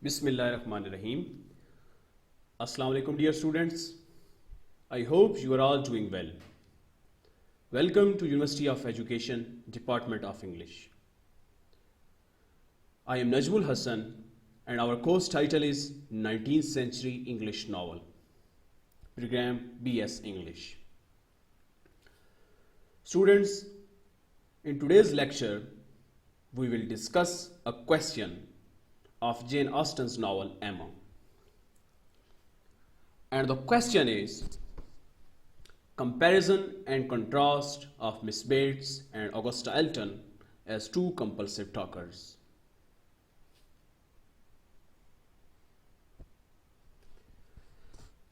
Bismillahirrahmanirrahim. Assalamu alaikum dear students. I hope you are all doing well. Welcome to University of Education, Department of English. I am Najmul Hassan and our course title is 19th Century English Novel. Program BS English. Students, in today's lecture, we will discuss a question of Jane Austen's novel Emma. And the question is comparison and contrast of Miss Maid and Augusta Alton as two compulsive talkers.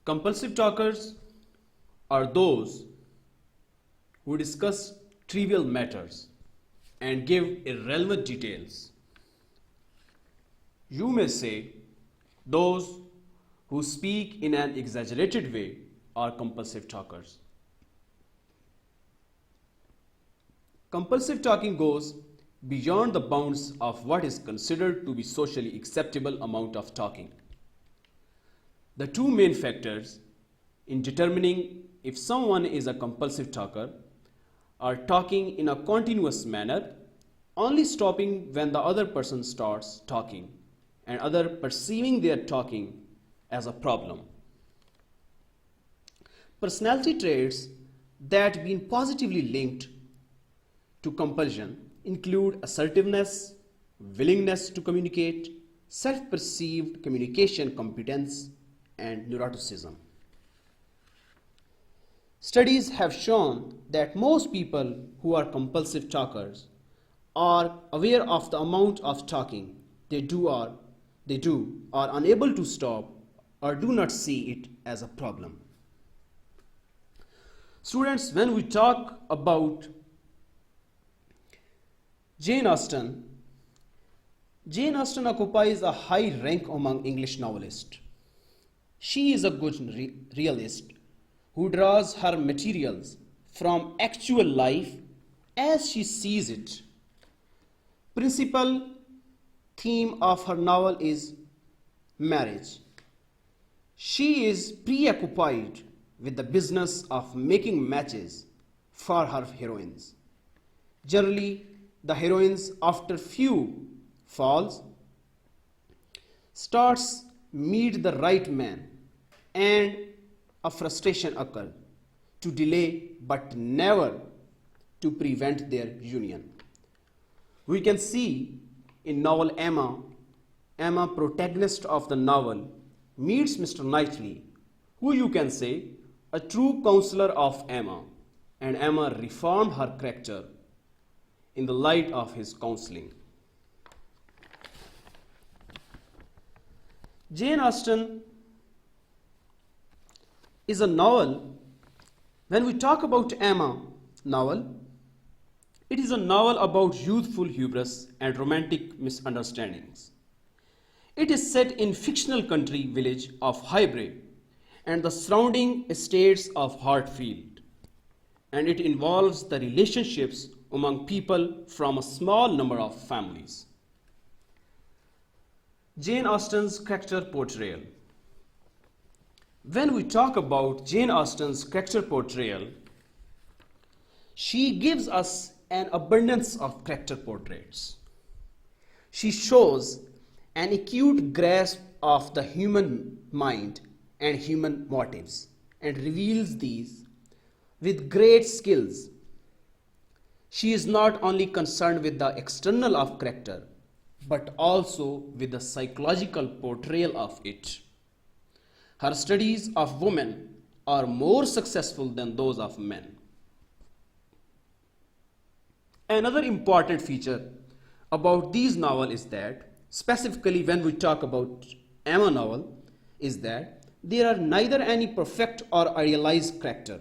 Compulsive talkers are those who discuss trivial matters and give irrelevant details. You may say those who speak in an exaggerated way are compulsive talkers. Compulsive talking goes beyond the bounds of what is considered to be socially acceptable amount of talking. The two main factors in determining if someone is a compulsive talker are talking in a continuous manner, only stopping when the other person starts talking, and other perceiving their talking as a problem. Personality traits that been positively linked to compulsion include assertiveness, willingness to communicate, self-perceived communication competence, and neuroticism. Studies have shown that most people who are compulsive talkers are aware of the amount of talking they do or are unable to stop or do not see it as a problem. Students, when we talk about Jane Austen occupies a high rank among English novelists. She is a good realist who draws her materials from actual life as she sees it. Principal theme of her novel is marriage. She is preoccupied with the business of making matches for her heroines. Generally, the heroines, after few falls, starts meet the right man, and a frustration occurs to delay but never to prevent their union. We can see in novel Emma, protagonist of the novel, meets Mr. Knightley, who you can say a true counselor of Emma, and Emma reformed her character in the light of his counseling. Jane Austen is a novel. When we talk about Emma novel, it is a novel about youthful hubris and romantic misunderstandings. It is set in fictional country village of Highbury and the surrounding estates of Hartfield, and it involves the relationships among people from a small number of families. Jane Austen's character portrayal. When we talk about Jane Austen's character portrayal, she gives us an abundance of character portraits. She shows an acute grasp of the human mind and human motives and reveals these with great skills. She is not only concerned with the external of character, but also with the psychological portrayal of it. Her studies of women are more successful than those of men. Another important feature about these novels is that, specifically when we talk about Emma novel, is that there are neither any perfect or idealized character,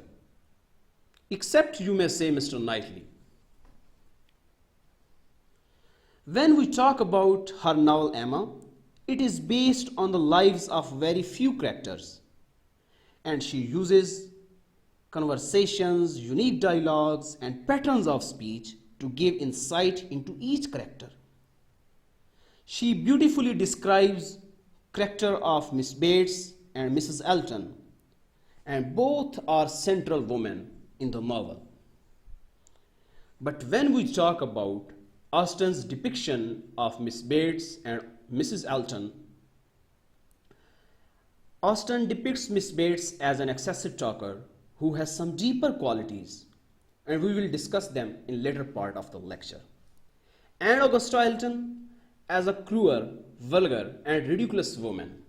except you may say Mr. Knightley. When we talk about her novel Emma, it is based on the lives of very few characters, and she uses conversations, unique dialogues, and patterns of speech to give insight into each character. She beautifully describes character of Miss Bates and Mrs Elton, and both are central women in the novel. But when we talk about Austen's depiction of Miss Bates and Mrs Elton, Austen depicts Miss Bates as an excessive talker who has some deeper qualities, and we will discuss them in later part of the lecture. And Augusta Alton as a cruel, vulgar, and ridiculous woman.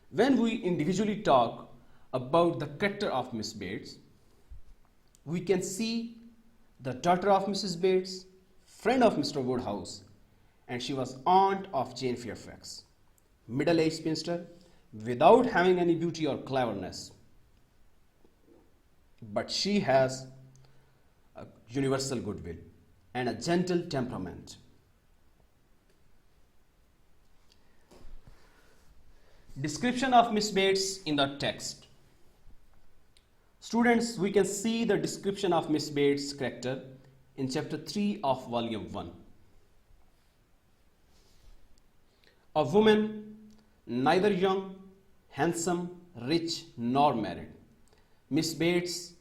When we individually talk about the character of Miss Bates, we can see the daughter of Mrs. Bates, friend of Mr. Woodhouse, and she was aunt of Jane Fairfax, middle-aged spinster, without having any beauty or cleverness. But she has a universal goodwill and a gentle temperament. Description of Miss Bates in the text. Students, we can see the description of Miss Bates' character in chapter 3 of volume 1. A woman, neither young, handsome, rich, nor married. Miss Bates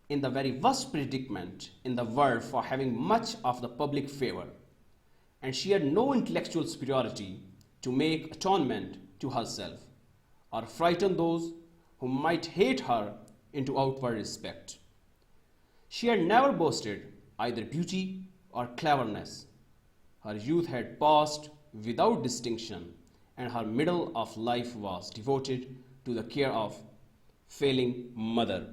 in the very worst predicament in the world for having much of the public favor, and she had no intellectual superiority to make atonement to herself or frighten those who might hate her into outward respect. She had never boasted either beauty or cleverness. Her youth had passed without distinction, and her middle of life was devoted to the care of failing mother.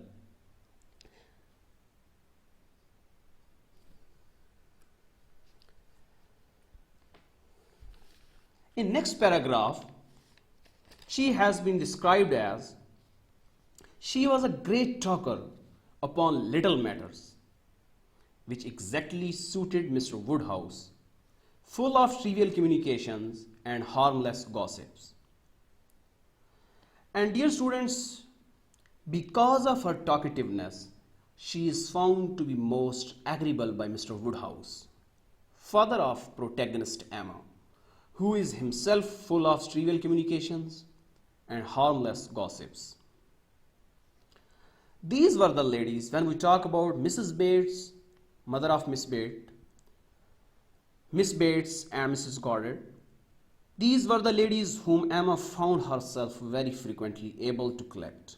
In next paragraph, she has been described as she was a great talker upon little matters, which exactly suited Mr. Woodhouse, full of trivial communications and harmless gossips. And dear students, because of her talkativeness, she is found to be most agreeable by Mr. Woodhouse, father of protagonist Emma, who is himself full of trivial communications and harmless gossips. These were the ladies, when we talk about Mrs. Bates, mother of Miss Bates and Mrs. Goddard, these were the ladies whom Emma found herself very frequently able to collect.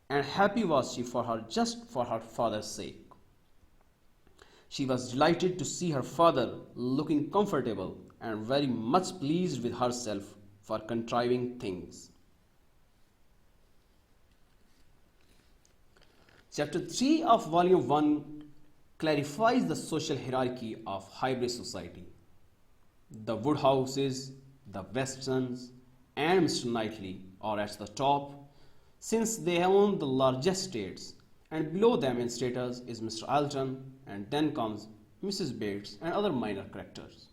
And happy was she for her, just for her father's sake. She was delighted to see her father looking comfortable and very much pleased with herself for contriving things. Chapter 3 of volume 1 clarifies the social hierarchy of hybrid society. The Woodhouses, the Westons, and Mr. Knightley are at the top, since they own the largest estates, and below them in status is Mr. Alton, and then comes Mrs. Bates and other minor characters.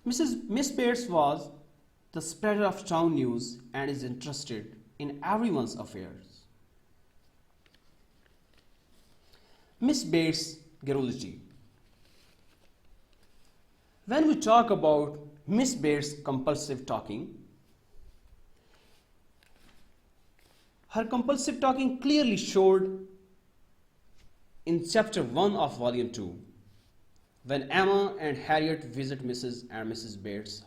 Miss Bates was the spreader of town news and is interested in everyone's affairs. Miss Bates' garrulity. When we talk about Miss Bates' compulsive talking, her compulsive talking clearly showed in chapter 1 of volume 2, when Emma and Harriet visit Mrs. and Mrs. Bates'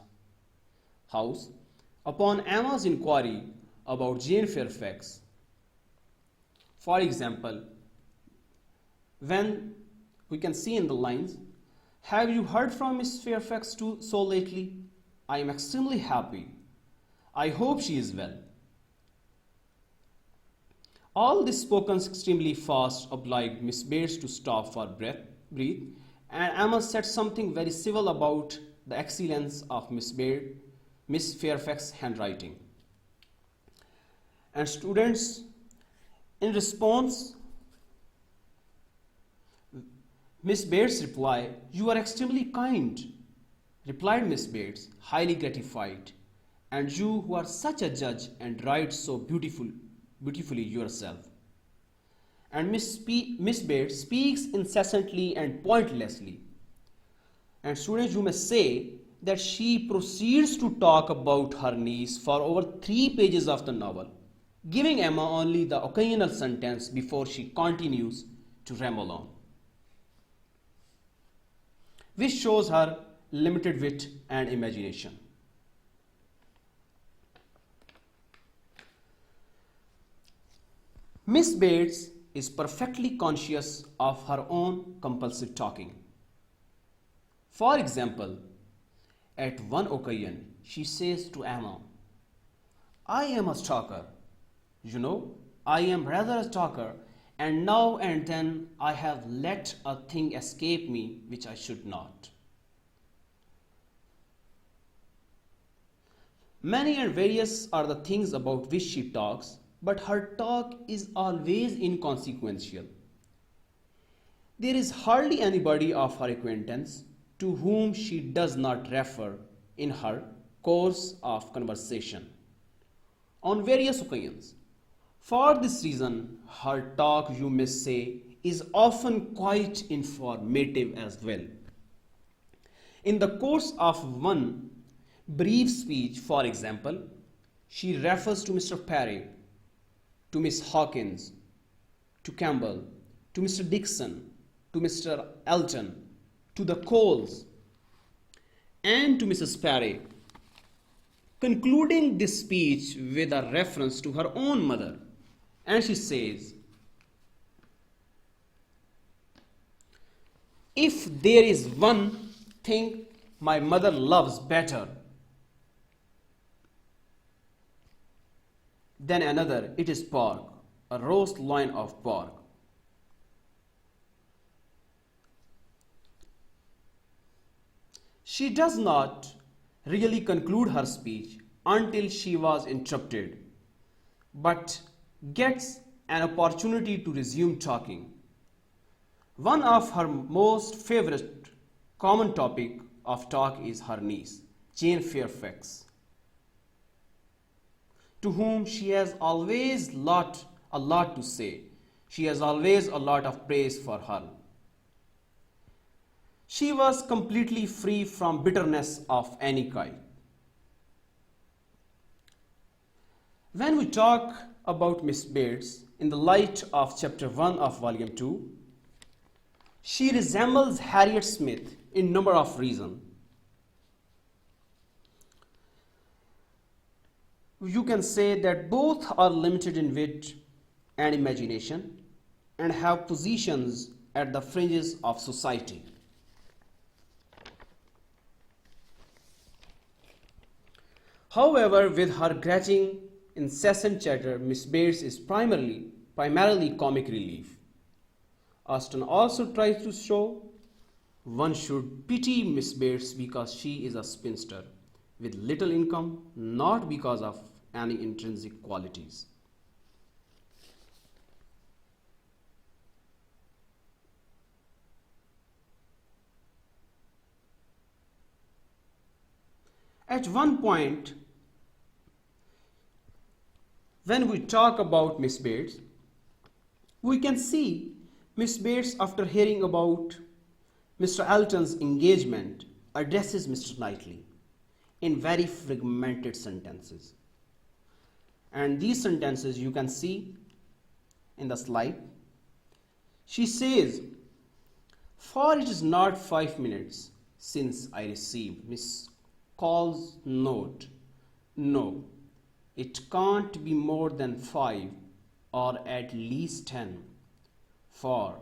house. Upon Emma's inquiry about Jane Fairfax, for example, when we can see in the lines, "Have you heard from Miss Fairfax too so lately? I am extremely happy. I hope she is well." All this spoken extremely fast obliged Miss Bates to stop for breath, and Emma said something very civil about the excellence of Miss Fairfax's handwriting. And students, in response, Miss Bates replied, "You are extremely kind," replied Miss Bates, highly gratified, "and you who are such a judge and write so beautifully yourself." And Miss Bates speaks incessantly and pointlessly, And students, you may say that she proceeds to talk about her niece for over 3 pages of the novel, giving Emma only the occasional sentence before she continues to ramble on, which shows her limited wit and imagination. Miss Bates is perfectly conscious of her own compulsive talking. For example, at one occasion, she says to Emma, "I am a talker. You know, I am rather a talker, and now and then I have let a thing escape me which I should not." Many and various are the things about which she talks, but her talk is always inconsequential. There is hardly anybody of her acquaintance to whom she does not refer in her course of conversation on various occasions. For this reason, her talk, you may say, is often quite informative as well. In the course of one brief speech, for example, she refers to Mr. Parry, to Miss Hawkins, to Campbell, to Mr. Dixon, to Mr. Alton, to the Coles, and to Mrs. Parry, concluding this speech with a reference to her own mother. And she says, "If there is one thing my mother loves better than another, it is pork, a roast loin of pork." She does not really conclude her speech until she was interrupted, but gets an opportunity to resume talking. One of her most favorite common topic of talk is her niece, Jane Fairfax, to whom she has always a lot to say. She has always a lot of praise for her. She was completely free from bitterness of any kind. When we talk about Miss Bates in the light of chapter 1 of volume 2, she resembles Harriet Smith in number of reasons. You can say that both are limited in wit and imagination and have positions at the fringes of society. However, with her grudging, incessant chatter, Miss Bates is primarily comic relief. Austen also tries to show one should pity Miss Bates because she is a spinster with little income, not because of any intrinsic qualities. At one point, when we talk about Miss Bates, we can see Miss Bates, after hearing about Mr. Alton's engagement, addresses Mr. Knightley in very fragmented sentences. And these sentences you can see in the slide. She says, "For it is not 5 minutes since I received Miss Call's note. No, it can't be more than 5 or at least 10, for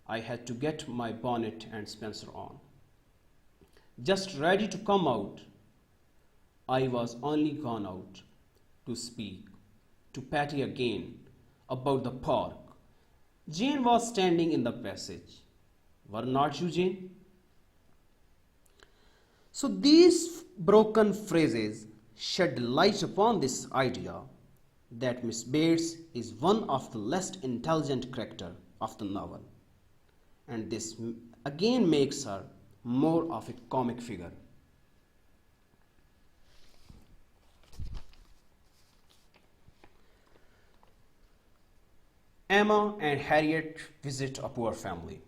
I had to get my bonnet and spencer on. Just ready to come out. I was only gone out to speak to Patty again about the pork. Jane was standing in the passage. Were not you, Jane?" So these broken phrases shed light upon this idea that Miss Bates is one of the less intelligent characters of the novel, and this again makes her more of a comic figure. Emma and Harriet visit a poor family.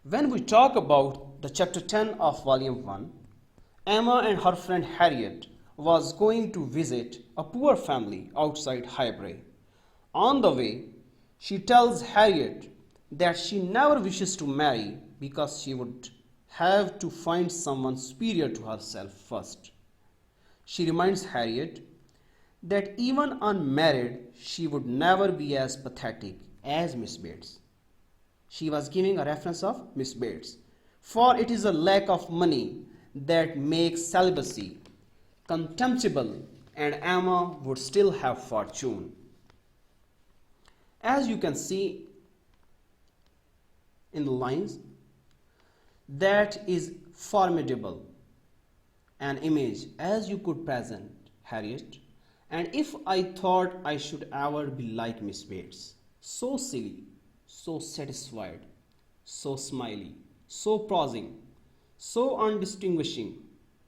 When we talk about the chapter 10 of volume 1, Emma and her friend Harriet was going to visit a poor family outside Highbury. On the way, she tells Harriet that she never wishes to marry because she would have to find someone superior to herself first. She reminds Harriet that even unmarried, she would never be as pathetic as Miss Bates. She was giving a reference of Miss Bates. For it is a lack of money that makes celibacy contemptible, and Emma would still have fortune. As you can see in the lines, that is formidable an image as you could present, Harriet. And if I thought I should ever be like Miss Bates, so silly, so satisfied, so smiley, so prosing, so undistinguishing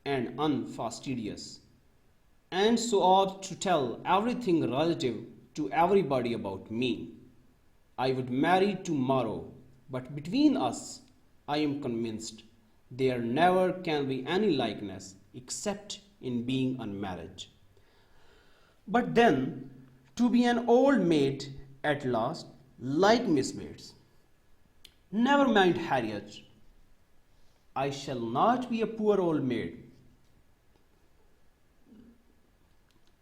and unfastidious, and so ought to tell everything relative to everybody about me, I would marry tomorrow, but between us, I am convinced there never can be any likeness except in being unmarried. But then, to be an old maid at last, like Miss Bates. Never mind, Harriet, I shall not be a poor old maid.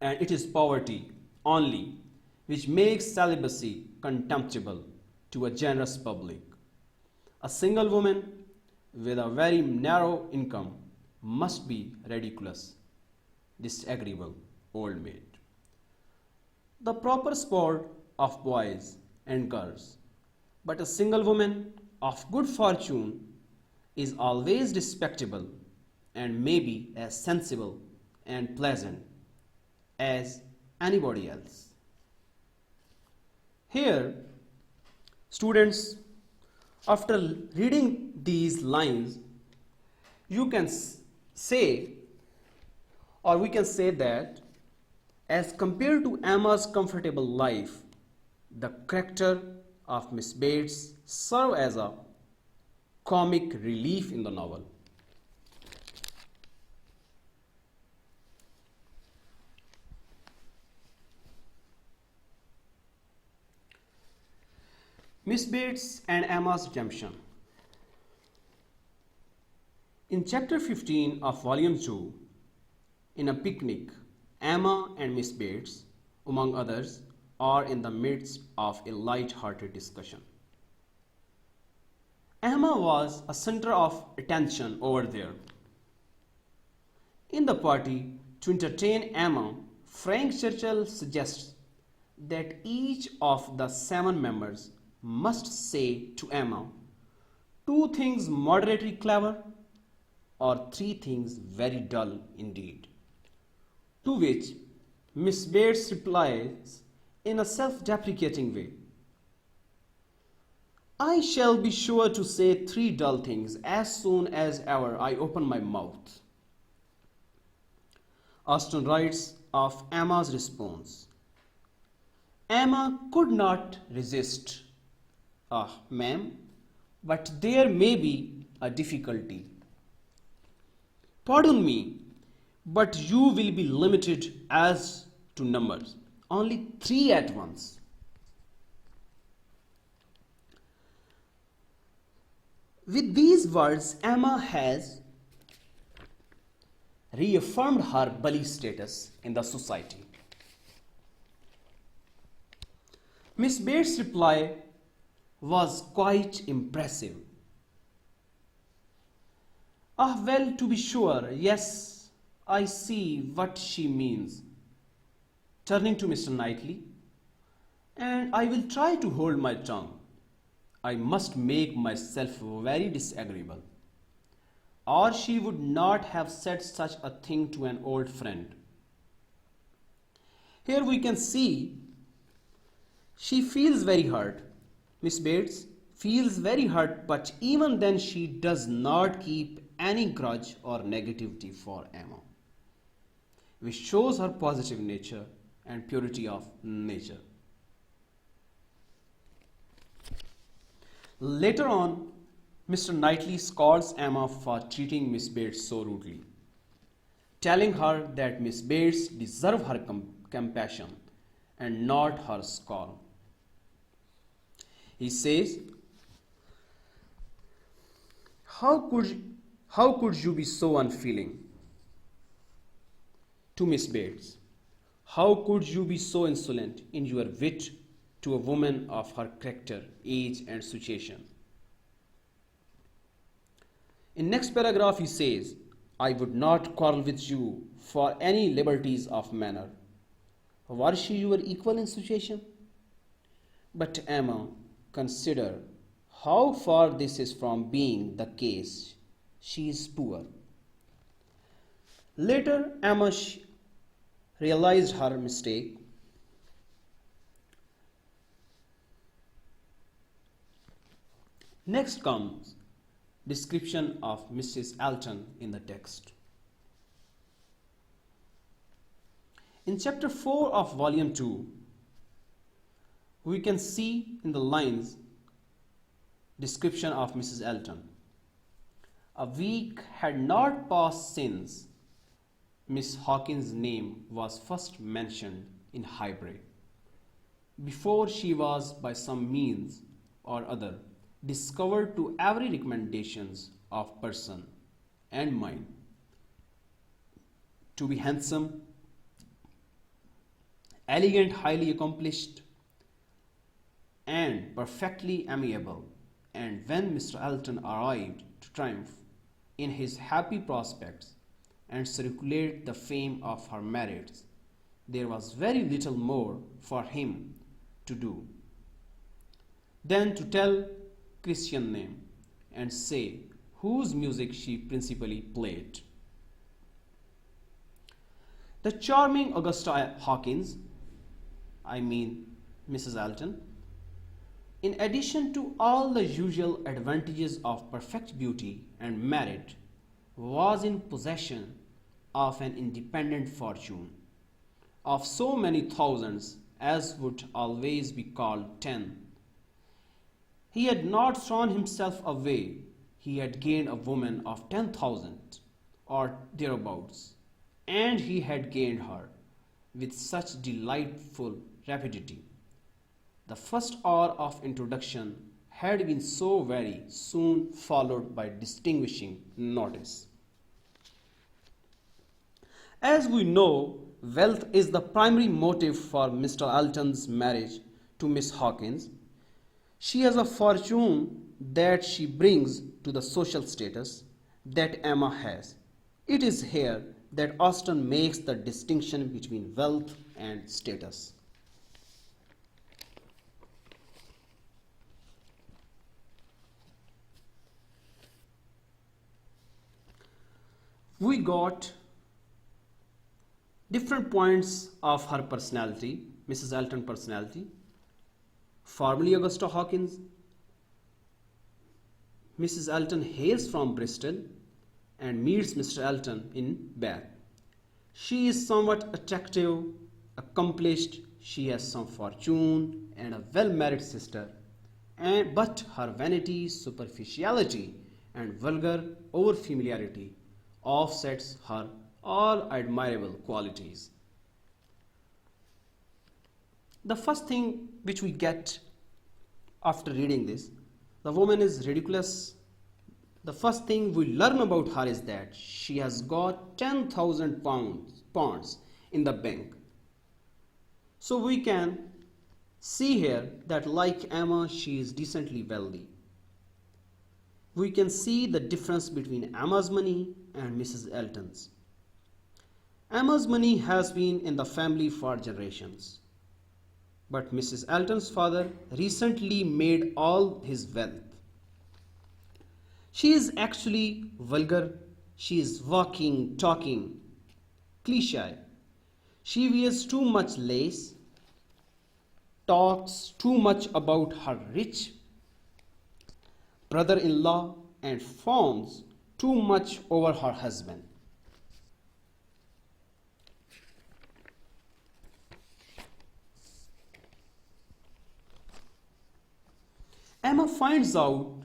And it is poverty only which makes celibacy contemptible to a generous public. A single woman with a very narrow income must be ridiculous, disagreeable old maid. The proper sport of boys and girls, but a single woman of good fortune is always respectable and maybe as sensible and pleasant as anybody else. Here, students, after reading these lines, you can say, or we can say that as compared to Emma's comfortable life, the character of Miss Bates serves as a comic relief in the novel. Miss Bates and Emma's redemption. In chapter 15 of volume 2, in a picnic, Emma and Miss Bates, among others, are in the midst of a light-hearted discussion. Emma was a center of attention over there. In the party, to entertain Emma, Frank Churchill suggests that each of the 7 members must say to Emma 2 things moderately clever or 3 things very dull indeed. To which Miss Bates replies in a self-deprecating way, I shall be sure to say 3 dull things as soon as ever I open my mouth. Austen writes of Emma's response, Emma could not resist. Ma'am, but there may be a difficulty. Pardon me, but you will be limited as to numbers. Only 3 at once. With these words, Emma has reaffirmed her bully status in the society. Miss Bates' reply was quite impressive. Well, to be sure, yes, I see what she means. Turning to Mr. Knightley, and I will try to hold my tongue. I must make myself very disagreeable, or she would not have said such a thing to an old friend. Here we can see she feels very hurt. Miss Bates feels very hurt, but even then she does not keep any grudge or negativity for Emma, which shows her positive nature and purity of nature. Later on, Mr. Knightley scolds Emma for treating Miss Bates so rudely, telling her that Miss Bates deserves her compassion and not her scorn. He says, How could you be so unfeeling? To Miss Bates, how could you be so insolent in your wit to a woman of her character, age, and situation? In next paragraph he says, I would not quarrel with you for any liberties of manner. Was she your equal in situation? But Emma, consider how far this is from being the case. She is poor. Later, Emma realized her mistake. Next comes description of Mrs. Elton in the text. In chapter 4 of volume 2, we can see in the lines description of Mrs. Elton. A week had not passed since Miss Hawkins's name was first mentioned in Highbury, before she was by some means or other discovered to every recommendations of person and mind to be handsome, elegant, highly accomplished, and perfectly amiable. And when Mr. Alton arrived to triumph in his happy prospects and circulate the fame of her merits, there was very little more for him to do than to tell Christian name and say whose music she principally played. The charming Augusta Hawkins, Mrs. Elton, in addition to all the usual advantages of perfect beauty and merit, was in possession of an independent fortune of so many thousands as would always be called 10. He had not thrown himself away. He had gained a woman of 10,000 or thereabouts, and he had gained her with such delightful rapidity. The first hour of introduction had been so very soon followed by distinguishing notice. As we know, wealth is the primary motive for Mr. Alton's marriage to Miss Hawkins. She has a fortune that she brings to the social status that Emma has. It is here that Austen makes the distinction between wealth and status. We got different points of her personality, Mrs. Elton personality. Formerly Augusta Hawkins, Mrs. Elton hails from Bristol and meets Mr. Elton in Bath. She is somewhat attractive, accomplished, she has some fortune and a well-married sister, but her vanity, superficiality, and vulgar over-familiarity offsets her all admirable qualities. The first thing which we get after reading this, the woman is ridiculous. The first thing we learn about her is that she has got 10,000 pounds in the bank. So we can see here that like Emma, she is decently wealthy. We can see the difference between Emma's money and Mrs. Elton's. Emma's money has been in the family for generations, but Mrs. Elton's father recently made all his wealth. She is actually vulgar. She is walking, talking, cliché. She wears too much lace, talks too much about her rich brother-in-law, and fawns too much over her husband. Emma finds out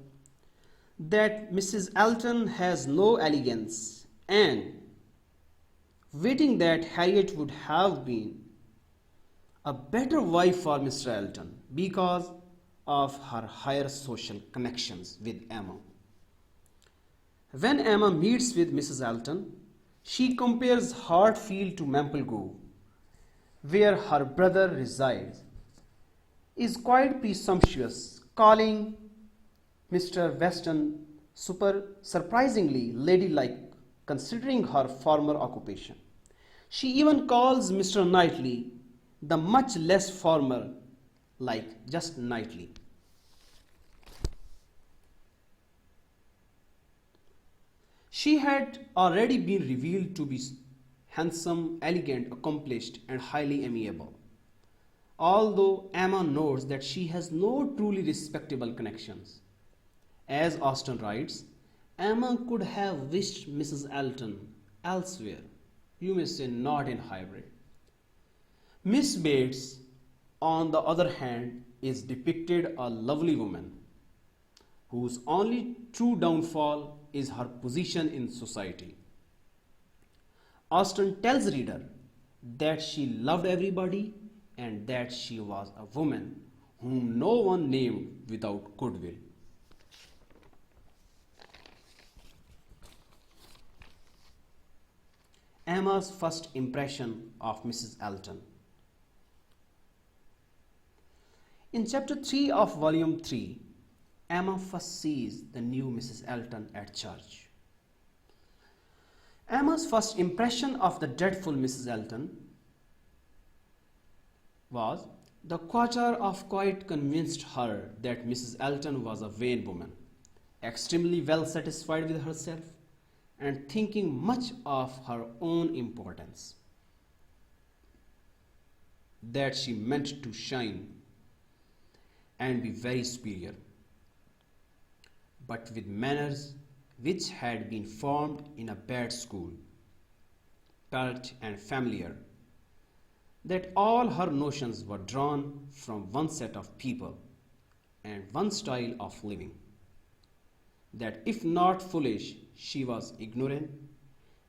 that Mrs. Elton has no elegance, and waiting that Harriet would have been a better wife for Mr. Elton because of her higher social connections with Emma. When Emma meets with Mrs. Elton, she compares Hartfield to Maple Grove, where her brother resides, is quite presumptuous, calling Mr. Weston surprisingly ladylike considering her former occupation. She even calls Mr. Knightley the much less formal, like just Knightley. She had already been revealed to be handsome, elegant, accomplished, and highly amiable. Although Emma notes that she has no truly respectable connections. As Austen writes, Emma could have wished Mrs. Elton elsewhere, you may say not in Highbury. Miss Bates, on the other hand, is depicted a lovely woman whose only true downfall is her position in society. Austen tells reader that she loved everybody and that she was a woman whom no one named without goodwill. Emma's first impression of Mrs. Elton. In chapter 3 of volume 3, Emma first sees the new Mrs. Elton at church. Emma's first impression of the dreadful Mrs. Elton was the quarter of quite convinced her that Mrs. Elton was a vain woman, extremely well satisfied with herself, and thinking much of her own importance, that she meant to shine and be very superior, but with manners which had been formed in a bad school, pert and familiar, that all her notions were drawn from one set of people and one style of living, that if not foolish, she was ignorant,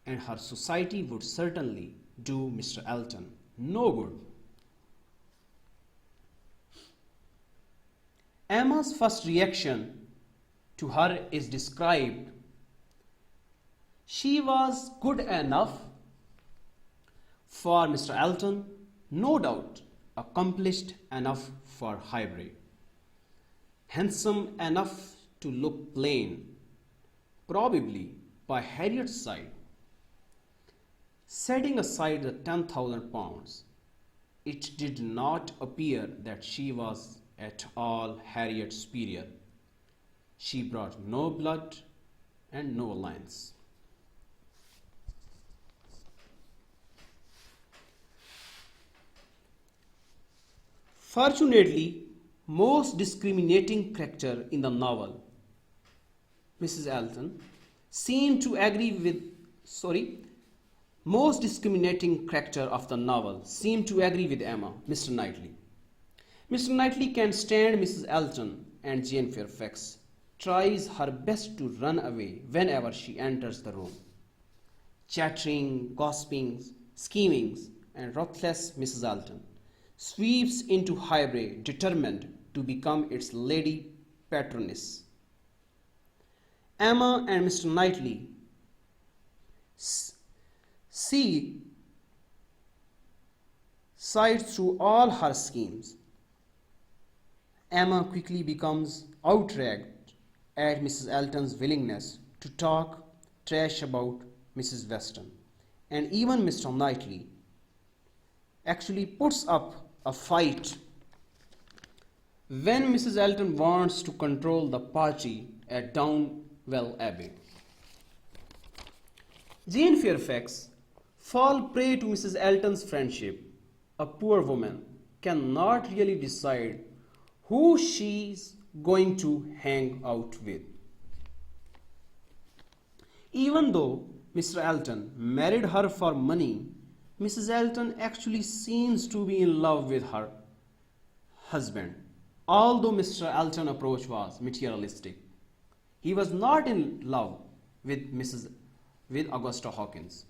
and her society would certainly do Mr. Elton no good. Emma's first reaction to her is described. She was good enough for Mr. Elton, no doubt accomplished enough for Highbury, handsome enough to look plain, probably by Harriet's side. Setting aside the £10,000, it did not appear that she was at all Harriet's superior. She brought no blood and no alliance. Fortunately, most discriminating character in the novel, Mrs. Elton, seemed to agree with, most discriminating character of the novel seemed to agree with Emma, Mr. Knightley. Mr. Knightley can stand Mrs. Elton, and Jane Fairfax tries her best to run away whenever she enters the room. Chattering, gossiping, scheming, and ruthless Mrs. Elton sweeps into Highbury determined to become its lady patroness. Emma and Mr. Knightley see sight through all her schemes. Emma quickly becomes outraged at Mrs. Elton's willingness to talk trash about Mrs. Weston, and even Mr. Knightley actually puts up a fight when Mrs. Elton wants to control the party at Downwell Abbey. Jane Fairfax falls prey to Mrs. Elton's friendship. A poor woman cannot really decide who she's going to hang out with. Even though Mr. Elton married her for money, Mrs. Elton actually seems to be in love with her husband, although Mr. Elton's approach was materialistic. He was not in love with Augusta Hawkins.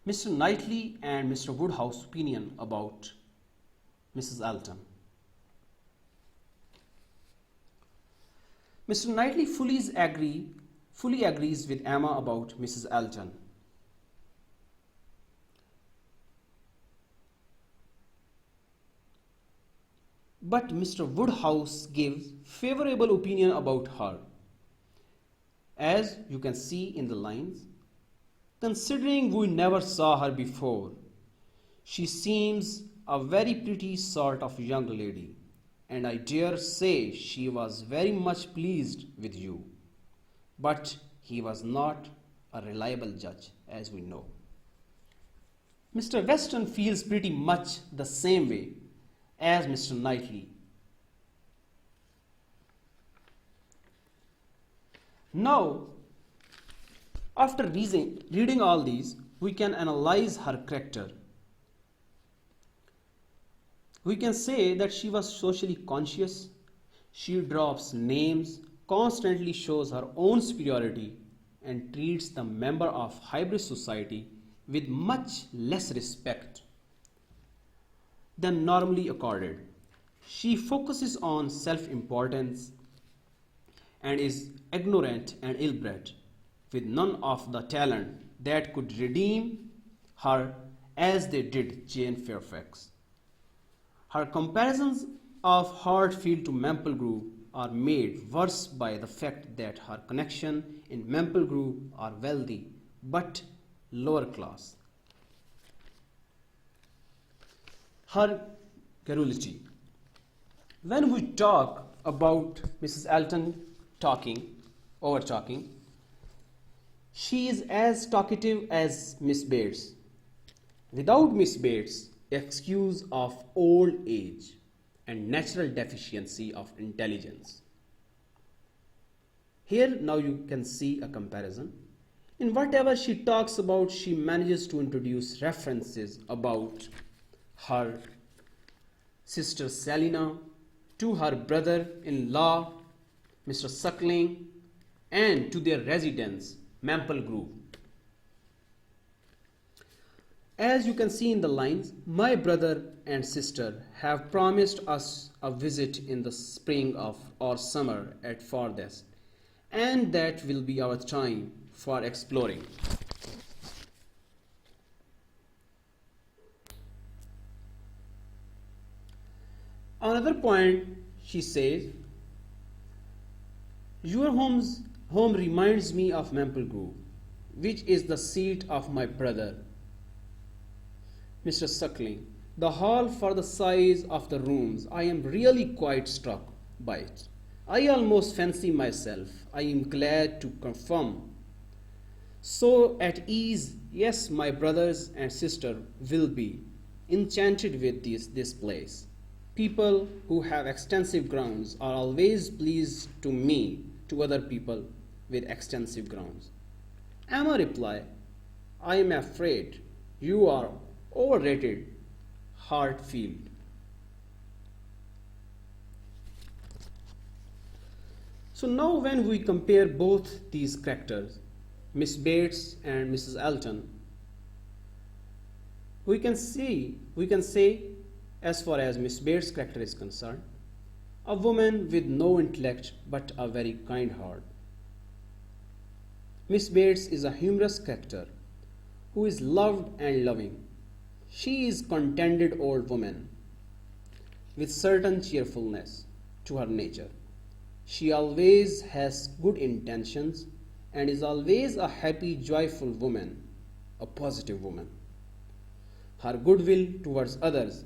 Mr. Knightley and Mr. Woodhouse opinion about Mrs. Elton. Mr. Knightley fully agrees with Emma about Mrs. Elton. But Mr. Woodhouse gives favorable opinion about her. As you can see in the lines, considering we never saw her before, she seems a very pretty sort of young lady, and I dare say she was very much pleased with you. But he was not a reliable judge, as we know. Mr. Weston feels pretty much the same way as Mr. Knightley. Now, after reading all these, we can analyze her character. We can say that she was socially conscious. She drops names, constantly shows her own superiority, and treats the member of hybrid society with much less respect than normally accorded. She focuses on self-importance and is ignorant and ill-bred, with none of the talent that could redeem her as they did Jane Fairfax. Her comparisons of Hartfield to Maple Grove are made worse by the fact that her connection in Maple Grove are wealthy but lower class. Her garrulity. When we talk about Mrs. Elton over talking, she is as talkative as Miss Bates, without Miss Bates' excuse of old age and natural deficiency of intelligence. Here now you can see a comparison. In whatever she talks about, she manages to introduce references about her sister Selina, to her brother-in-law, Mr. Suckling, and to their residence, Maple Grove. As you can see in the lines, my brother and sister have promised us a visit in the spring or summer at farthest, and that will be our time for exploring. Another point, she says, your home reminds me of Maple Grove, which is the seat of my brother, Mr. Suckling. The hall, for the size of the rooms, I am really quite struck by it. I almost fancy myself, I am glad to confirm, so at ease. Yes, my brothers and sister will be enchanted with this place. People who have extensive grounds are always pleased to other people with extensive grounds. Emma replied, I am afraid you are overrated, Hartfield. So now when we compare both these characters, Miss Bates and Mrs. Elton, we can say, as far as Miss Bates' character is concerned, a woman with no intellect but a very kind heart. Miss Bates is a humorous character who is loved and loving. She is contented old woman with certain cheerfulness to her nature. She always has good intentions and is always a happy, joyful woman, a positive woman. Her goodwill towards others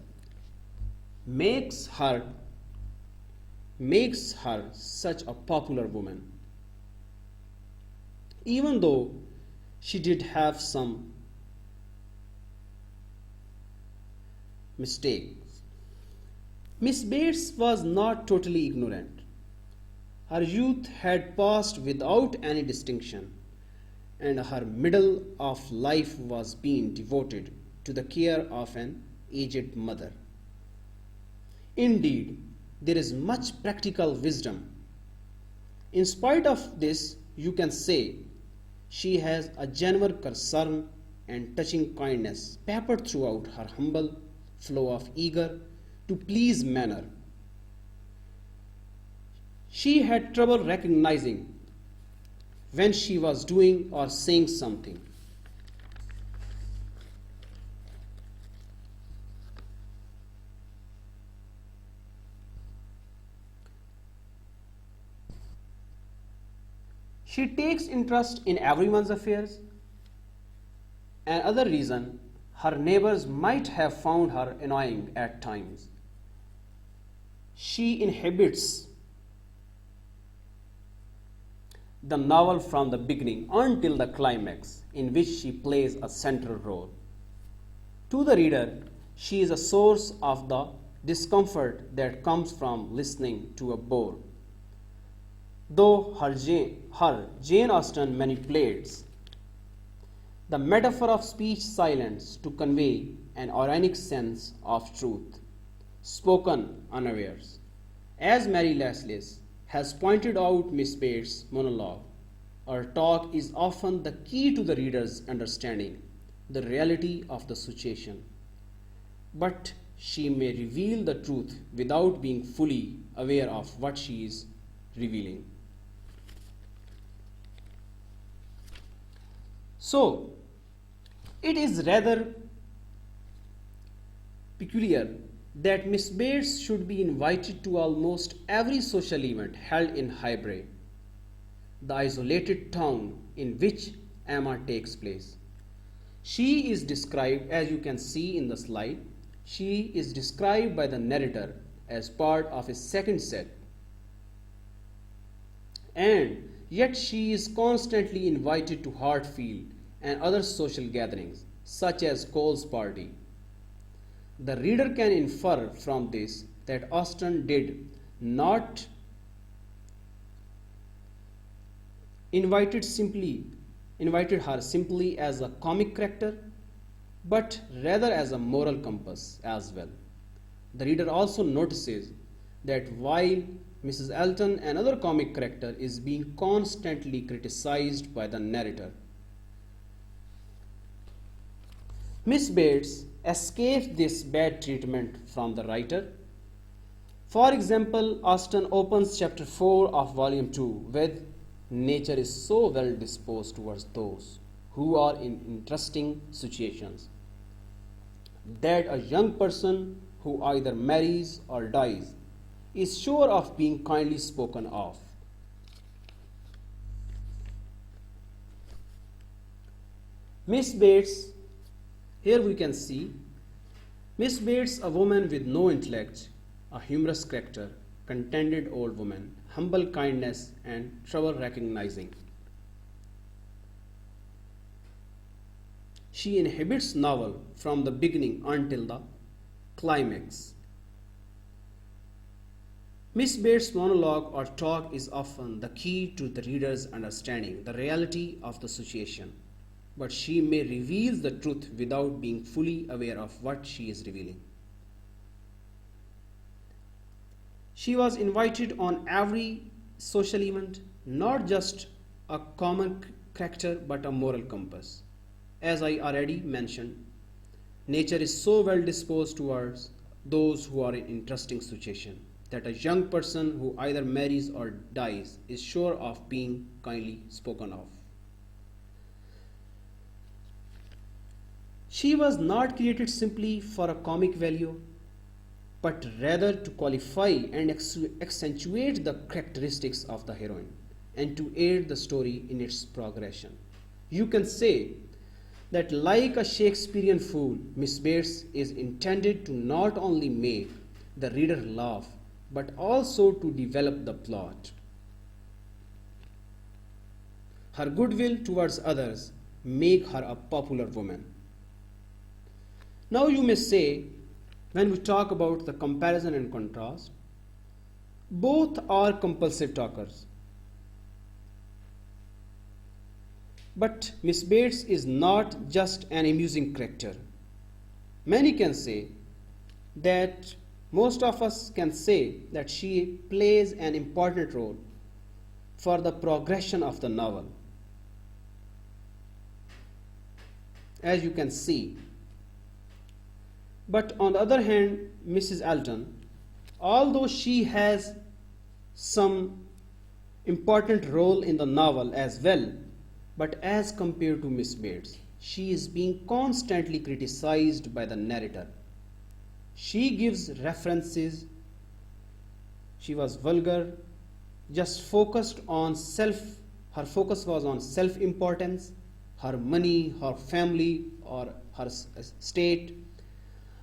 makes her such a popular woman. Even though she did have some mistakes. Miss Bates was not totally ignorant. Her youth had passed without any distinction, and her middle of life was being devoted to the care of an aged mother. Indeed, there is much practical wisdom. In spite of this, you can say she has a genuine concern and touching kindness peppered throughout her humble flow of eager to please manner. She had trouble recognizing when she was doing or saying something. She takes interest in everyone's affairs. Another reason, her neighbors might have found her annoying at times. She inhabits the novel from the beginning until the climax, in which she plays a central role. To the reader, she is a source of the discomfort that comes from listening to a bore. Though her Jane Austen manipulates the metaphor of speech silence to convey an ironic sense of truth, spoken unawares. As Mary Leslie has pointed out Miss Bates' monologue, our talk is often the key to the reader's understanding the reality of the situation. But she may reveal the truth without being fully aware of what she is revealing. So, it is rather peculiar that Miss Bates should be invited to almost every social event held in Highbury, the isolated town in which Emma takes place. She is described, as you can see in the slide, she is described by the narrator as part of his second set. And yet she is constantly invited to Hartfield and other social gatherings, such as Cole's party. The reader can infer from this that Austen did not invited her simply as a comic character, but rather as a moral compass as well. The reader also notices that while Mrs Elton, another comic character, is being constantly criticized by the narrator, Miss Bates escapes this bad treatment from the writer. For example, Austen opens chapter 4 of volume 2 with nature is so well disposed towards those who are in interesting situations that a young person who either marries or dies is sure of being kindly spoken of. Miss Bates, here we can see Miss Bates, a woman with no intellect, a humorous character, contented old woman, humble kindness and trouble recognizing. She inhabits novel from the beginning until the climax. Miss Bates' monologue or talk is often the key to the reader's understanding the reality of the situation, but she may reveal the truth without being fully aware of what she is revealing. She was invited on every social event, not just a common character but a moral compass. As I already mentioned, nature is so well disposed towards those who are in interesting situation that a young person who either marries or dies is sure of being kindly spoken of. She was not created simply for a comic value, but rather to qualify and accentuate the characteristics of the heroine and to aid the story in its progression. You can say that like a Shakespearean fool, Miss Bates is intended to not only make the reader laugh, but also to develop the plot. Her goodwill towards others make her a popular woman. Now you may say, when we talk about the comparison and contrast, both are compulsive talkers. But Miss Bates is not just an amusing character. Many can say that Most of us can say that she plays an important role for the progression of the novel. As you can see. But on the other hand, Mrs. Elton, although she has some important role in the novel as well, but as compared to Miss Bates, she is being constantly criticized by the narrator. She gives references, she was vulgar, just focused on her focus was on self-importance, her money, her family, or her state.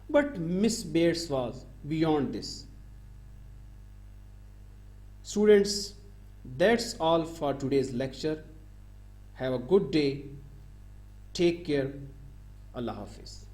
But Miss Bates was beyond this. Students, that's all for today's lecture. Have a good day. Take care. Allah Hafiz.